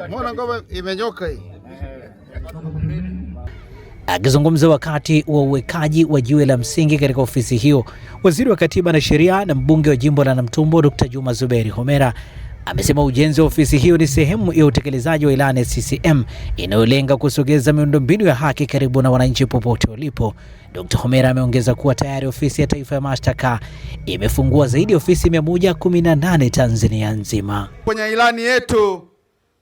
Mbona ngoma imenyoka hii? Akizungumza wakati wa uwekaji wa jiwe la msingi katika ofisi hiyo, Waziri wa Katiba na Sheria na mbunge wa jimbo la Namtumbo Dr. Juma Zuberi Homera amesema ujenzi wa ofisi hiyo ni sehemu ya utekelezaji wa ilani ya CCM inayolenga kusogeza miundombinu ya haki karibu na wananchi popote walipo. Dr. Homera ameongeza kuwa tayari ofisi ya taifa ya mashtaka imefungua zaidi ya ofisi 118 Tanzania nzima. Kwenye ilani yetu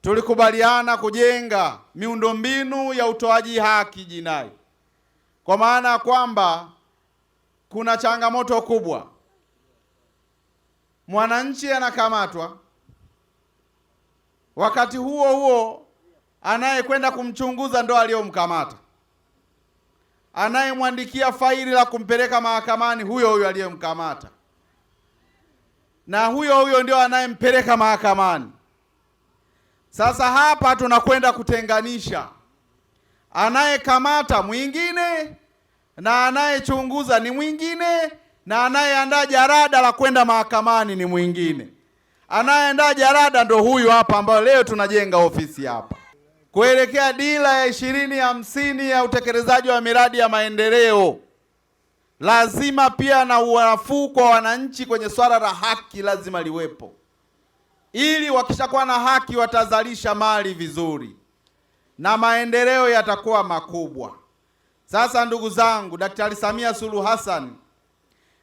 tulikubaliana kujenga miundombinu ya utoaji haki jinai, kwa maana kwamba kuna changamoto kubwa. Mwananchi anakamatwa, wakati huo huo anayekwenda kumchunguza ndo aliyomkamata, anayemwandikia faili la kumpeleka mahakamani huyo aliyemkamata, na huyo ndio anayempeleka mahakamani. Sasa hapa tunakwenda kutenganisha anayekamata mwingine na anayechunguza ni mwingine, na anayeandaa jarada la kwenda mahakamani ni mwingine. Anayeandaa jarada ndo huyu hapa ambayo leo tunajenga ofisi hapa. Kuelekea dira ya 2050 ya utekelezaji wa miradi ya maendeleo, lazima pia na unafuu kwa wananchi kwenye swala la haki lazima liwepo, ili wakishakuwa na haki watazalisha mali vizuri na maendeleo yatakuwa makubwa. Sasa ndugu zangu, Daktari Samia Suluhu Hassan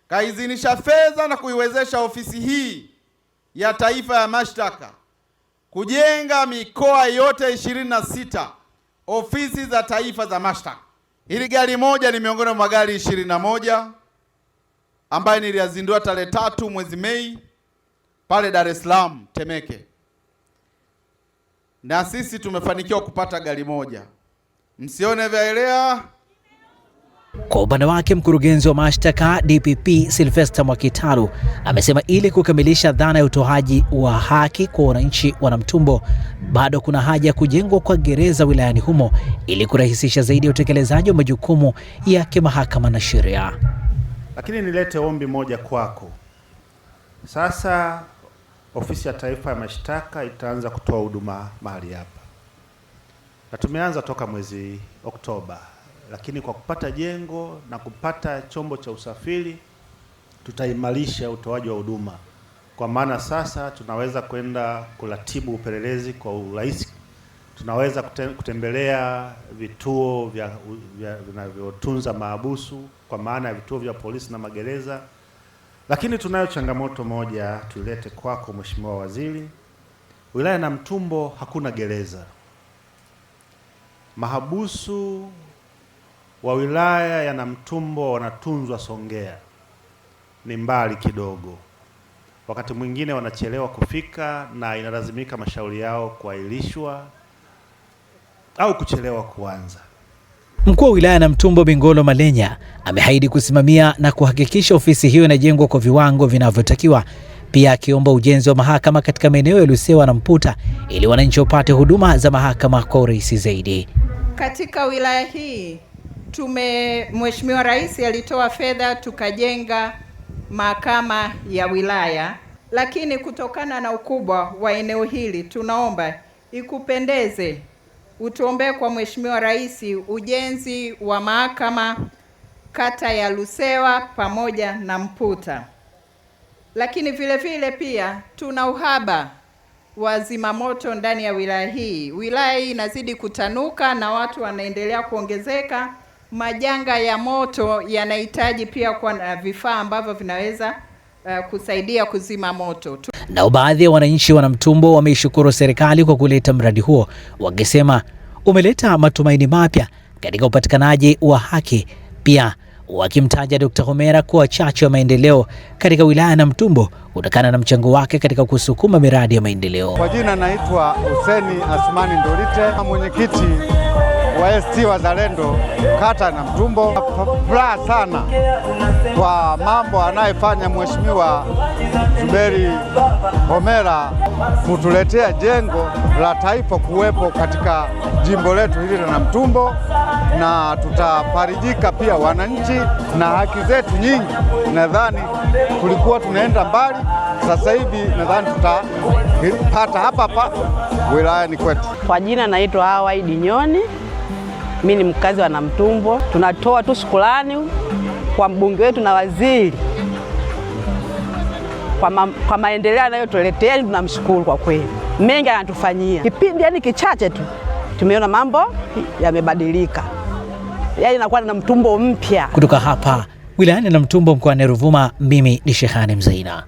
kaidhinisha fedha na kuiwezesha ofisi hii ya taifa ya mashtaka kujenga mikoa yote 26 ofisi za taifa za mashtaka. Hili gari moja ni miongoni mwa magari 21 ambayo niliyazindua tarehe 3 mwezi Mei pale Dar es Salaam Temeke, na sisi tumefanikiwa kupata gari moja. Msione vyaelea. Kwa upande wake, mkurugenzi wa mashtaka DPP Sylvester Mwakitalu amesema ili kukamilisha dhana ya utoaji wa haki kwa wananchi wa Namtumbo, bado kuna haja ya kujengwa kwa gereza wilayani humo ili kurahisisha zaidi utekelezaji wa majukumu ya kimahakama na sheria. Lakini nilete ombi moja kwako. Sasa ofisi ya taifa ya mashtaka itaanza kutoa huduma mahali hapa, na tumeanza toka mwezi Oktoba, lakini kwa kupata jengo na kupata chombo cha usafiri tutaimarisha utoaji wa huduma, kwa maana sasa tunaweza kwenda kuratibu upelelezi kwa urahisi. Tunaweza kutembelea vituo vinavyotunza mahabusu, kwa maana ya vituo vya polisi na magereza. Lakini tunayo changamoto moja tuilete kwako Mheshimiwa Waziri. Wilaya ya Namtumbo hakuna gereza. Mahabusu wa wilaya ya Namtumbo wanatunzwa Songea, ni mbali kidogo. Wakati mwingine wanachelewa kufika na inalazimika mashauri yao kuahirishwa au kuchelewa kuanza. Mkuu wa wilaya ya Namtumbo Bingolo Malenya ameahidi kusimamia na kuhakikisha ofisi hiyo inajengwa kwa viwango vinavyotakiwa, pia akiomba ujenzi wa mahakama katika maeneo ya Lusewa na Mputa ili wananchi wapate huduma za mahakama kwa urahisi zaidi. Katika wilaya hii Mheshimiwa Rais alitoa fedha tukajenga mahakama ya wilaya, lakini kutokana na ukubwa wa eneo hili tunaomba ikupendeze utuombee kwa Mheshimiwa Rais ujenzi wa mahakama kata ya Lusewa pamoja na Mputa. Lakini vile pia tuna uhaba wa zimamoto ndani ya wilaya hii. Wilaya hii inazidi kutanuka na watu wanaendelea kuongezeka. Majanga ya moto yanahitaji pia kuwa na vifaa ambavyo vinaweza kusaidia kuzima moto. Na baadhi ya wananchi wa Namtumbo wameishukuru serikali kwa kuleta mradi huo, wakisema umeleta matumaini mapya katika upatikanaji wa haki, pia wakimtaja Dr. Homera kuwa chachu ya maendeleo katika wilaya ya Namtumbo kutokana na mchango wake katika kusukuma miradi ya maendeleo. Kwa jina naitwa Huseni Asmani Ndorite, mwenyekiti wa ACT Wazalendo kata ya Namtumbo. Furaha sana kwa mambo anayefanya Mheshimiwa Zuberi Homera kutuletea jengo la taifa kuwepo katika jimbo letu hili la Namtumbo, na tutafarijika pia wananchi na haki zetu nyingi. Nadhani tulikuwa tunaenda mbali, sasa hivi nadhani tutapata hapa wilayani kwetu. Kwa jina naitwa Hawaii Dinyoni. Mimi ni mkazi wa Namtumbo. Tunatoa tu shukrani kwa mbunge wetu na waziri kwa maendeleo anayotuletea, tunamshukuru kwa kweli. Mengi anatufanyia. Kipindi kichache tu tumeona mambo yamebadilika. Inakuwa na Namtumbo mpya. Kutoka hapa wilayani Namtumbo mkoani Ruvuma, mimi ni Shehani Mzaina.